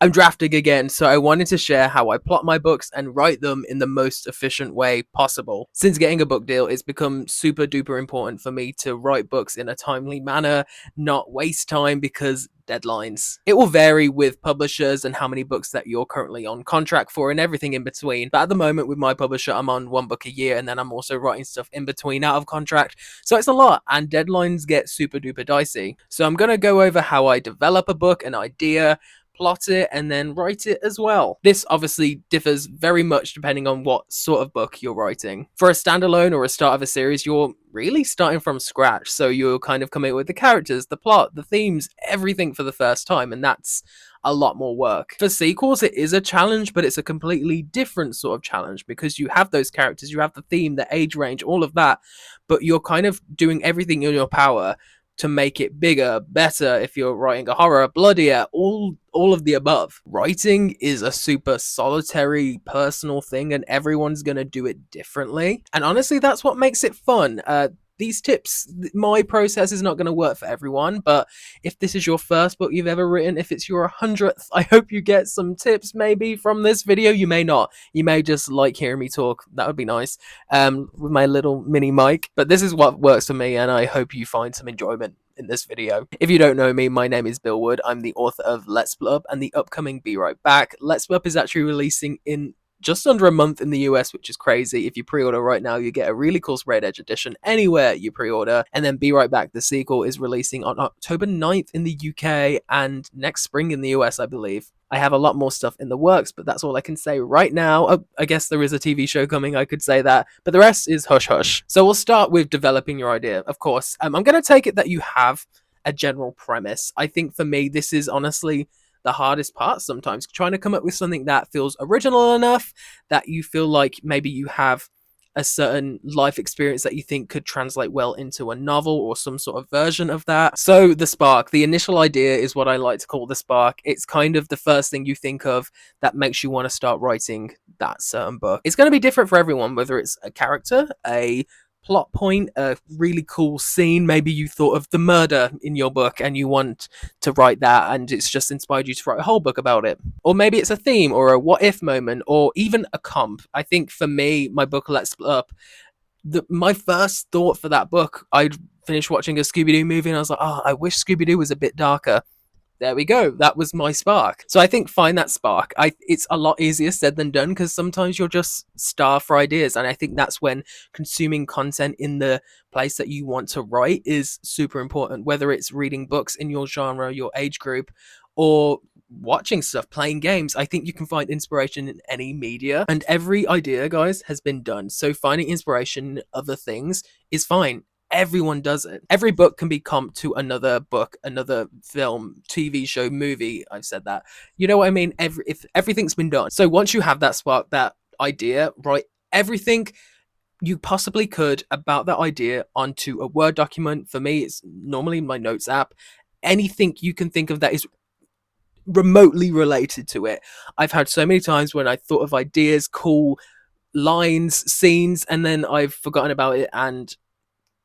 I'm drafting again, so I wanted to share how I plot my books and write them in the most efficient way possible. Since getting a book deal, it's become super duper important for me to write books in a timely manner, not waste time because deadlines. It will vary with publishers and how many books that you're currently on contract for and everything in between. But at the moment with my publisher, I'm on 1 book a year and then I'm also writing stuff in between out of contract. So it's a lot and deadlines get super duper dicey. So I'm going to go over how I develop a book, an idea, plot it, and then write it as well. This obviously differs very much depending on what sort of book you're writing. For a standalone or a start of a series, you're really starting from scratch, so you're kind of coming up with the characters, the plot, the themes, everything for the first time, and that's a lot more work. For sequels, it is a challenge, but it's a completely different sort of challenge because you have those characters, you have the theme, the age range, all of that, but you're kind of doing everything in your power to make it bigger, better. If you're writing a horror, bloodier, all of the above. Writing is a super solitary, personal thing, and everyone's gonna do it differently. And honestly, that's what makes it fun. These tips, my process is not going to work for everyone, but if this is your first book you've ever written, if it's your 100th, I hope you get some tips maybe from this video. You may not. You may just like hearing me talk. That would be nice, with my little mini mic. But this is what works for me, and I hope you find some enjoyment in this video. If you don't know me, my name is Billwood. I'm the author of Let's Split Up and the upcoming Be Right Back. Let's Split Up is actually releasing in just under a month in the US, which is crazy. If you pre-order right now, you get a really cool Sprayed Edge edition anywhere you pre-order. And then Be Right Back, the sequel, is releasing on October 9th in the UK and next spring in the US, I believe. I have a lot more stuff in the works, but that's all I can say right now. Oh, I guess there is a TV show coming, I could say that, but the rest is hush hush. So we'll start with developing your idea, of course. I'm going to take it that you have a general premise. I think for me, this is honestly the hardest part sometimes, trying to come up with something that feels original enough that you feel like maybe you have a certain life experience that you think could translate well into a novel or some sort of version of that. So the spark, the initial idea is what I like to call the spark. It's kind of the first thing you think of that makes you want to start writing that certain book. It's going to be different for everyone, whether it's a character, a plot point, a really cool scene. Maybe you thought of the murder in your book and you want to write that and it's just inspired you to write a whole book about it. Or maybe it's a theme or a what if moment or even a comp. I think for me, my book Let's Split Up, my first thought for that book, I'd finished watching a Scooby-Doo movie and I was like, oh, I wish Scooby-Doo was a bit darker. There we go. That was my spark. So I think find that spark. It's a lot easier said than done because sometimes you're just starved for ideas. And I think that's when consuming content in the place that you want to write is super important, whether it's reading books in your genre, your age group, or watching stuff, playing games. I think you can find inspiration in any media, and every idea, guys, has been done. So finding inspiration in other things is fine. Everyone does it. Every book can be comped to another book, another film, TV show, movie. I've said that. You know what I mean? If everything's been done. So once you have that spark, that idea, write everything you possibly could about that idea onto a Word document. For me, it's normally my notes app. Anything you can think of that is remotely related to it. I've had so many times when I thought of ideas, cool lines, scenes, and then I've forgotten about it and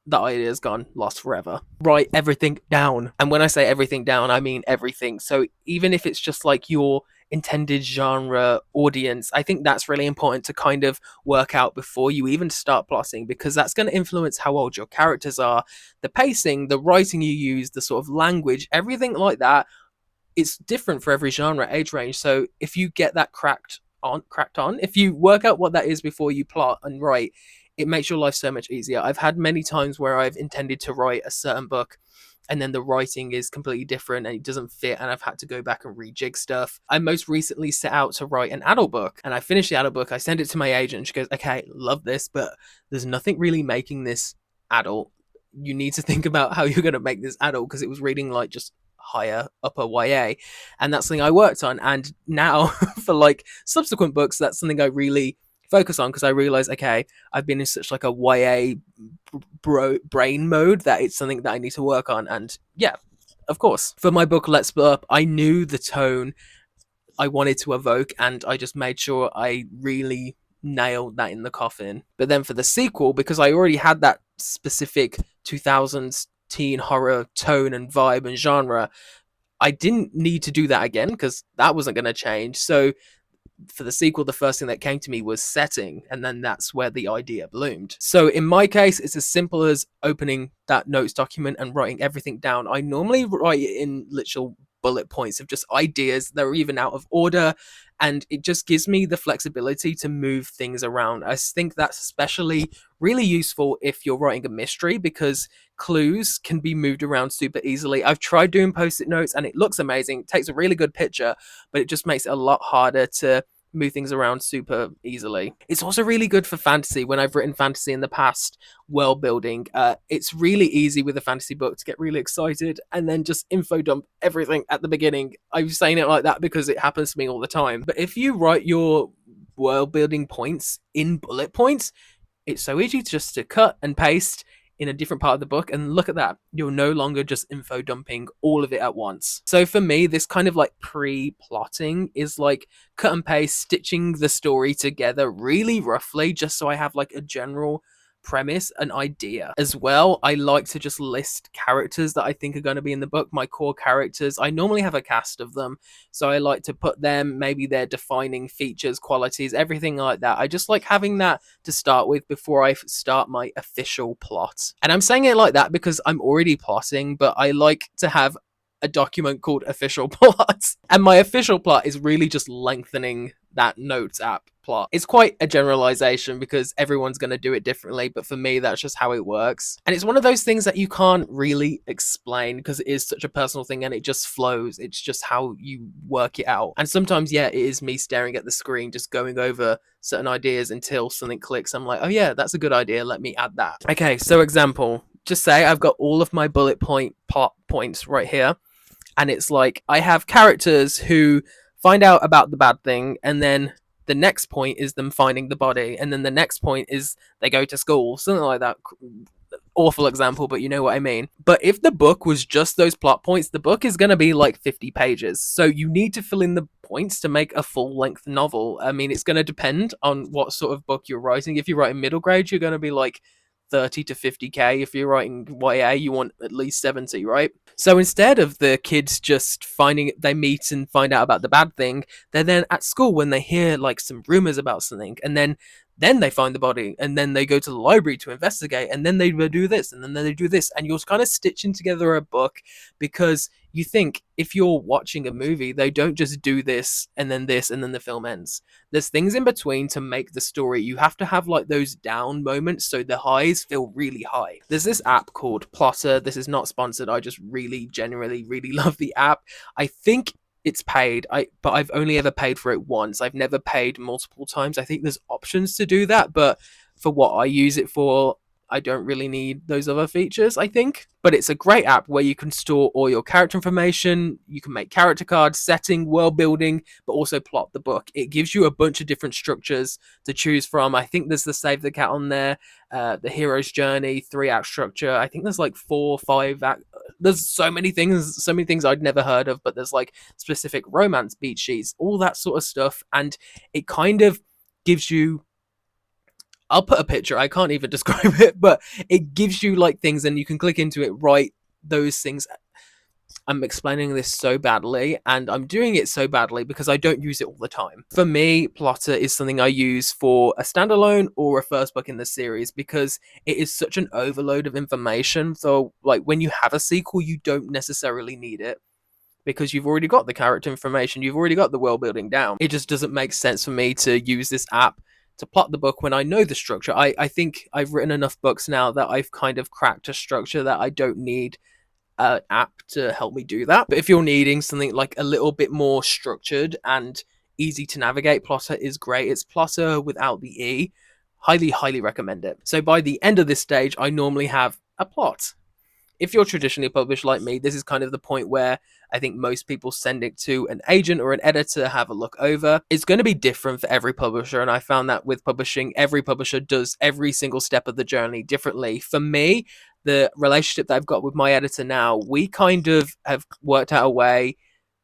that idea is gone, lost forever. Write everything down. And when I say everything down, I mean everything. So even if it's just like your intended genre audience, I think that's really important to kind of work out before you even start plotting, because that's going to influence how old your characters are, the pacing, the writing you use, the sort of language, everything like that. It's different for every genre, age range. So if you get that cracked on, if you work out what that is before you plot and write, it makes your life so much easier. I've had many times where I've intended to write a certain book and then the writing is completely different and it doesn't fit and I've had to go back and rejig stuff. I most recently set out to write an adult book and I finished the adult book. I sent it to my agent. She goes, okay, love this, but there's nothing really making this adult. You need to think about how you're going to make this adult, because it was reading like just higher upper YA, and that's something I worked on. And now for like subsequent books, that's something I really focus on, because I realize, okay, I've been in such like a YA brain mode that it's something that I need to work on. And yeah, of course, for my book Let's Split Up, I knew the tone I wanted to evoke and I just made sure I really nailed that in the coffin. But then for the sequel, because I already had that specific 2000s teen horror tone and vibe and genre, I didn't need to do that again because that wasn't going to change. So for the sequel, the first thing that came to me was setting, and then that's where the idea bloomed. So in my case, it's as simple as opening that notes document and writing everything down. I normally write it in literal bullet points of just ideas that are even out of order, and it just gives me the flexibility to move things around. I think that's especially really useful if you're writing a mystery, because clues can be moved around super easily. I've tried doing post-it notes and it looks amazing, it takes a really good picture, but it just makes it a lot harder to move things around super easily. It's also really good for fantasy. When I've written fantasy in the past, world building, it's really easy with a fantasy book to get really excited and then just info dump everything at the beginning. I'm saying it like that because it happens to me all the time. But if you write your world building points in bullet points, it's so easy just to cut and paste in a different part of the book, and look at that, you're no longer just info dumping all of it at once. So for me, this kind of like pre-plotting is like cut and paste, stitching the story together really roughly, just so I have like a general premise, an idea. As well, I like to just list characters that I think are going to be in the book, my core characters. I normally have a cast of them, so I like to put them, maybe their defining features, qualities, everything like that. I just like having that to start with before I start my official plot. And I'm saying it like that because I'm already plotting, but I like to have a document called official plot. And my official plot is really just lengthening that notes app plot. It's quite a generalization because everyone's going to do it differently, but for me, that's just how it works. And it's one of those things that you can't really explain because it is such a personal thing and it just flows. It's just how you work it out. And sometimes, yeah, it is me staring at the screen, just going over certain ideas until something clicks. I'm like, oh yeah, that's a good idea. Let me add that. Okay, so example, just say I've got all of my bullet plot points right here. And it's like, I have characters who find out about the bad thing, and then the next point is them finding the body, and then the next point is they go to school, something like that. Awful example, but you know what I mean. But if the book was just those plot points, the book is going to be like 50 pages. So you need to fill in the points to make a full-length novel. I mean, it's going to depend on what sort of book you're writing. If you're writing middle grade, you're going to be like 30 to 50k. If you're writing YA, you want at least 70, right? So instead of the kids just they meet and find out about the bad thing, they're then at school when they hear like some rumors about something, and then they find the body, and then they go to the library to investigate, and then they do this, and then they do this, and you're kind of stitching together a book, because you think if you're watching a movie, they don't just do this, and then the film ends. There's things in between to make the story. You have to have like those down moments so the highs feel really high. There's this app called Plotter. This is not sponsored. I just really, genuinely, really love the app. I think it's paid, but I've only ever paid for it once. I've never paid multiple times. I think there's options to do that, but for what I use it for, I don't really need those other features, I think. But it's a great app where you can store all your character information, you can make character cards, setting, world building, but also plot the book. It gives you a bunch of different structures to choose from. I think there's the Save the Cat on there, the hero's journey, 3-act structure. I think there's like 4, 5 act. There's so many things I'd never heard of, but there's like specific romance beat sheets, all that sort of stuff. And it kind of gives you, I'll put a picture, I can't even describe it, but it gives you like things and you can click into it, write those things. I'm explaining this so badly, and I'm doing it so badly because I don't use it all the time. For me, Plotter is something I use for a standalone or a first book in the series because it is such an overload of information. So like when you have a sequel, you don't necessarily need it, because you've already got the character information, you've already got the world building down. It just doesn't make sense for me to use this app to plot the book when I know the structure. I think I've written enough books now that I've kind of cracked a structure that I don't need an app to help me do that. But if you're needing something like a little bit more structured and easy to navigate, Plotter is great. It's Plotter without the E. Highly, highly recommend it. So by the end of this stage, I normally have a plot. If you're traditionally published like me, this is kind of the point where I think most people send it to an agent or an editor to have a look over. It's going to be different for every publisher, and I found that with publishing, every publisher does every single step of the journey differently. For me, the relationship that I've got with my editor now, we kind of have worked out a way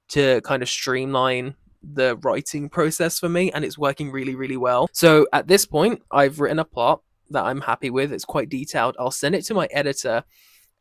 to kind of streamline the writing process for me, and it's working really, really well. So at this point, I've written a plot that I'm happy with. It's quite detailed. I'll send it to my editor,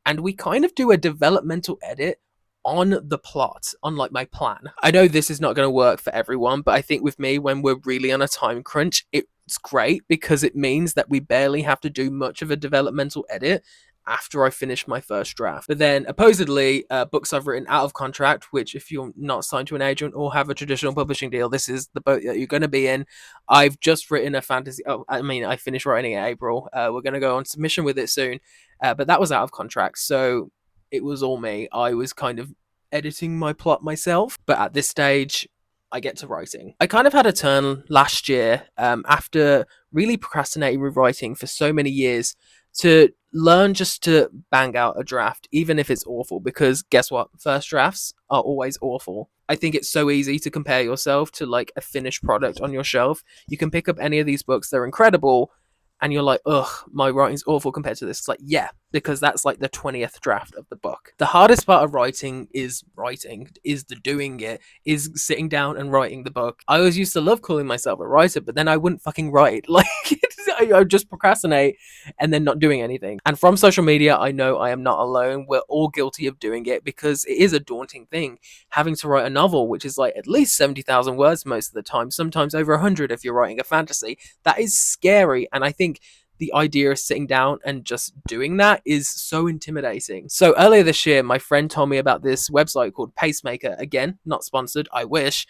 and we kind of do a developmental edit on the plot, on like my plan. I know this is not going to work for everyone, but I think with me, when we're really on a time crunch, it's great because it means that we barely have to do much of a developmental edit after I finish my first draft. But then, oppositely, books I've written out of contract, which if you're not signed to an agent or have a traditional publishing deal, this is the boat that you're going to be in. I've just written a fantasy. Oh, I mean, I finished writing it in April. We're going to go on submission with it soon, but that was out of contract, so it was all me. I was kind of editing my plot myself, but at this stage, I get to writing. I kind of had a turn last year after really procrastinating with writing for so many years to learn just to bang out a draft, even if it's awful, because guess what? First drafts are always awful. I think it's so easy to compare yourself to like a finished product on your shelf. You can pick up any of these books, they're incredible, and you're like, ugh, my writing's awful compared to this. It's like, yeah, because that's like the 20th draft of the book. The hardest part of writing, is the doing it, is sitting down and writing the book. I always used to love calling myself a writer, but then I wouldn't fucking write. Like, I would just procrastinate and then not doing anything. And from social media, I know I am not alone. We're all guilty of doing it because it is a daunting thing. Having to write a novel, which is like at least 70,000 words most of the time, sometimes over 100 if you're writing a fantasy, that is scary. And I think the idea of sitting down and just doing that is so intimidating. So earlier this year, my friend told me about this website called Pacemaker. Again, not sponsored, I wish.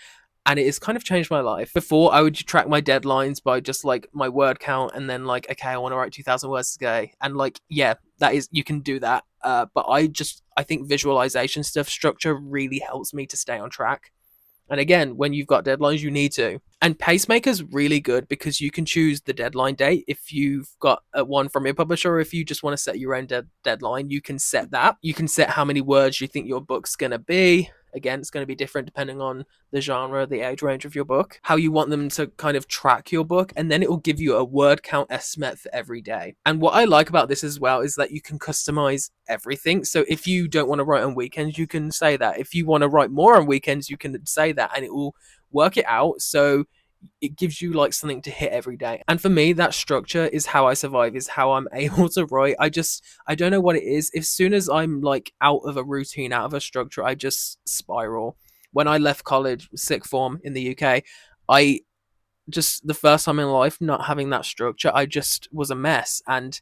And it has kind of changed my life. Before, I would track my deadlines by just like my word count and then like, okay, I want to write 2,000 words today. And like, yeah, that is, you can do that. But I think visualization stuff, structure really helps me to stay on track. And again, when you've got deadlines, you need to. And Pacemaker's really good because you can choose the deadline date. If you've got one from your publisher, or if you just want to set your own deadline, you can set that. You can set how many words you think your book's going to be. Again, it's going to be different depending on the genre, the age range of your book, how you want them to kind of track your book, and then it will give you a word count estimate for every day. And what I like about this as well is that you can customize everything. So if you don't want to write on weekends, you can say that. If you want to write more on weekends, you can say that, and it will work it out so it gives you like something to hit every day. And for me, that structure is how I survive, is how I'm able to write. I don't know what it is. As soon as I'm like out of a routine, out of a structure, I just spiral. When I left college, sixth form in the UK, I just, the first time in life not having that structure, I just was a mess. And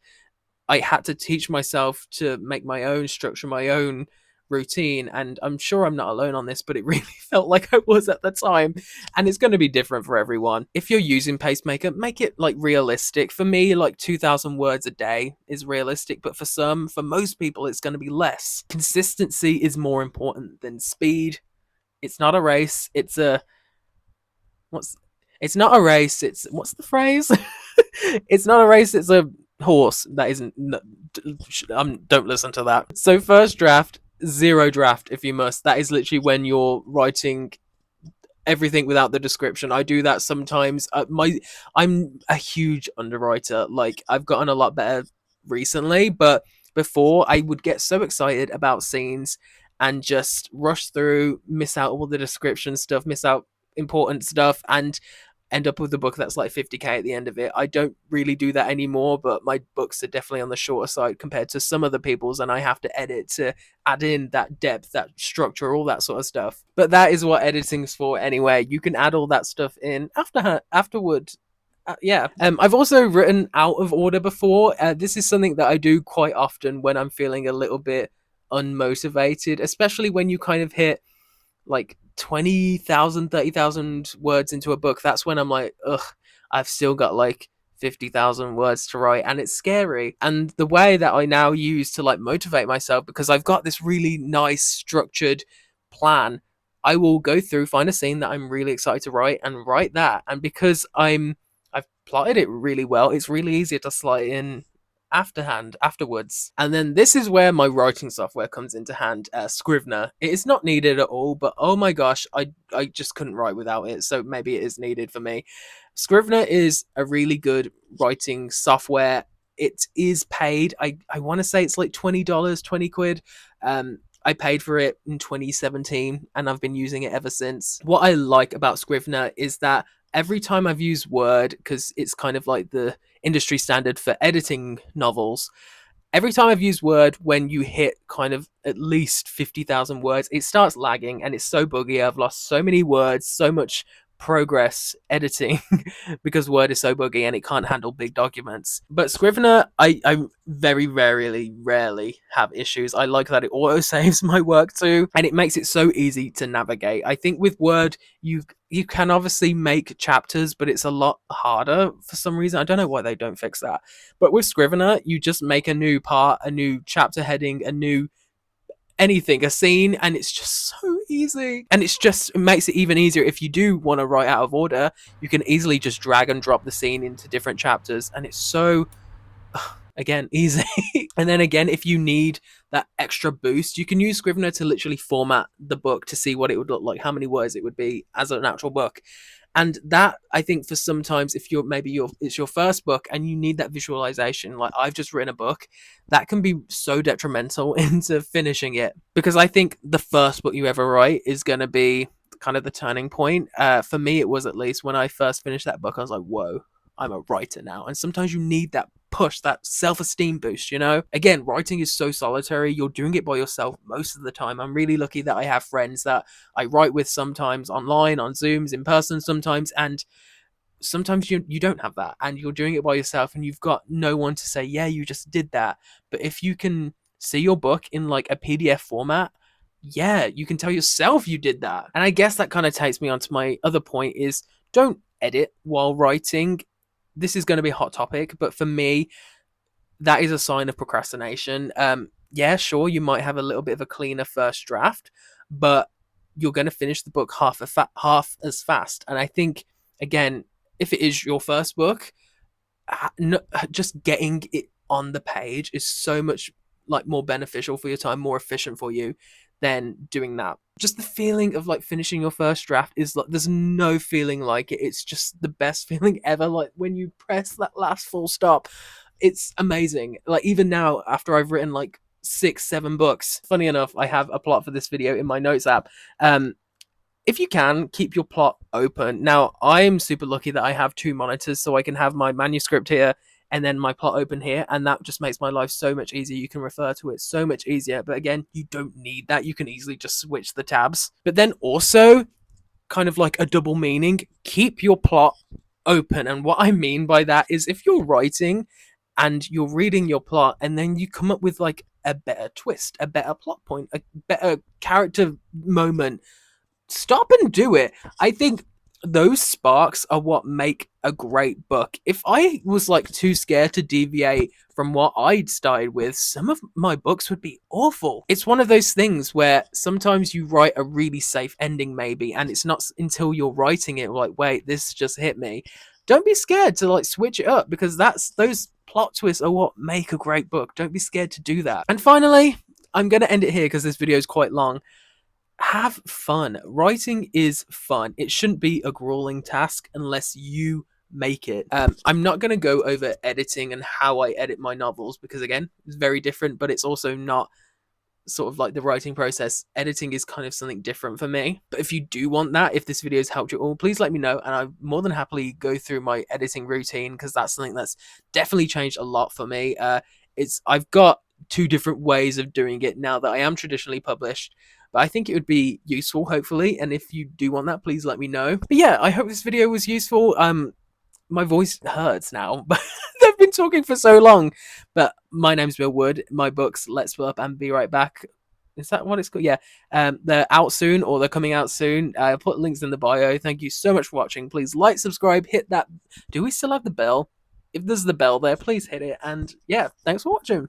I had to teach myself to make my own structure, my own routine. And I'm sure I'm not alone on this, but it really felt like I was at the time. And it's going to be different for everyone. If you're using Pacemaker, make it like realistic. For me, like 2,000 words a day is realistic, but for most people, it's going to be less. Consistency is more important than speed. It's not a race. It's not a race. What's the phrase? It's not a race. It's a horse. That isn't. Don't listen to that. So first draft, zero draft if you must. That is literally when you're writing everything without the description. I do that sometimes. I'm a huge underwriter. Like, I've gotten a lot better recently, but before I would get so excited about scenes and just rush through, miss out all the description stuff, miss out important stuff, and end up with a book that's like 50k at the end of it. I don't really do that anymore, but my books are definitely on the shorter side compared to some other people's, and I have to edit to add in that depth, that structure, all that sort of stuff. But that is what editing's for anyway. You can add all that stuff in afterward. I've also written out of order before. This is something that I do quite often when I'm feeling a little bit unmotivated, especially when you kind of hit like 20,000, 30,000 words into a book. That's when I'm like, ugh, I've still got like 50,000 words to write, and it's scary. And the way that I now use to like motivate myself, because I've got this really nice structured plan, I will go through, find a scene that I'm really excited to write, and write that. And because I've plotted it really well, it's really easy to slide in afterwards. And then this is where my writing software comes into hand. Scrivener, it is not needed at all, but oh my gosh, I just couldn't write without it, so maybe it is needed for me. Scrivener is a really good writing software. It is paid. I want to say it's like $20, 20 quid. I paid for it in 2017 and I've been using it ever since. What I like about Scrivener is that every time I've used Word, because it's kind of like the industry standard for editing novels, Every time I've used Word, when you hit kind of at least 50,000 words, it starts lagging and it's so buggy. I've lost so many words, so much progress editing because Word is so buggy and it can't handle big documents. But Scrivener, I very rarely have issues. I like that it auto saves my work too, and it makes it so easy to navigate. I think with Word, you can obviously make chapters, but it's a lot harder for some reason. I don't know why they don't fix that. But with Scrivener, you just make a new part, a new chapter heading, a new anything, a scene, and it's just so easy. And it makes it even easier if you do want to write out of order. You can easily just drag and drop the scene into different chapters, and it's so, again, easy. And then again, if you need that extra boost, you can use Scrivener to literally format the book to see what it would look like, how many words it would be as an actual book. And that, I think, for sometimes, if it's your first book and you need that visualization, like I've just written a book, that can be so detrimental into finishing it, because I think the first book you ever write is going to be kind of the turning point. For me, it was, at least when I first finished that book, I was like, whoa, I'm a writer now. And sometimes you need that push, that self-esteem boost, you know? Again, writing is so solitary. You're doing it by yourself most of the time. I'm really lucky that I have friends that I write with, sometimes online, on Zooms, in person sometimes, and sometimes you don't have that and you're doing it by yourself and you've got no one to say, yeah, you just did that. But if you can see your book in like a PDF format, yeah, you can tell yourself you did that. And I guess that kind of takes me on to my other point, is don't edit while writing. This is going to be a hot topic, but for me, that is a sign of procrastination. Yeah, sure, you might have a little bit of a cleaner first draft, but you're going to finish the book half as fast. And I think, again, if it is your first book, just getting it on the page is so much like more beneficial for your time, more efficient for you than doing that. Just the feeling of like finishing your first draft is like, there's no feeling like it. It's just the best feeling ever. Like when you press that last full stop, it's amazing. Like even now, after I've written like 6-7 books, funny enough, I have a plot for this video in my notes app. If you can, keep your plot open. Now, I'm super lucky that I have 2 monitors, so I can have my manuscript here and then my plot open here, and that just makes my life so much easier. You can refer to it so much easier. But again, you don't need that. You can easily just switch the tabs. But then also, kind of like a double meaning, keep your plot open. And what I mean by that is, if you're writing and you're reading your plot and then you come up with like a better twist, a better plot point, a better character moment, stop and do it. I think those sparks are what make a great book. If I was like too scared to deviate from what I'd started with, some of my books would be awful. It's one of those things where sometimes you write a really safe ending maybe, and it's not until you're writing it like, wait, this just hit me. Don't be scared to like switch it up, because those plot twists are what make a great book. Don't be scared to do that. And finally, I'm going to end it here because this video is quite long. Have fun. Writing is fun. It shouldn't be a grueling task unless you make it. I'm not going to go over editing and how I edit my novels, because again, it's very different, but it's also not sort of like the writing process. Editing is kind of something different for me. But if you do want that, if this video has helped you all, please let me know, and I more than happily go through my editing routine, because that's something that's definitely changed a lot for me. I've got 2 different ways of doing it now that I am traditionally published, but I think it would be useful, hopefully, and if you do want that, please let me know. But yeah, I hope this video was useful. My voice hurts now, but I've been talking for so long. But my name's Bill Wood. My books, Let's Split Up and Be Right Back. Is that what it's called? Yeah. They're out soon, or they're coming out soon. I'll put links in the bio. Thank you so much for watching. Please like, subscribe, hit that. Do we still have the bell? If there's the bell there, please hit it. And yeah, thanks for watching.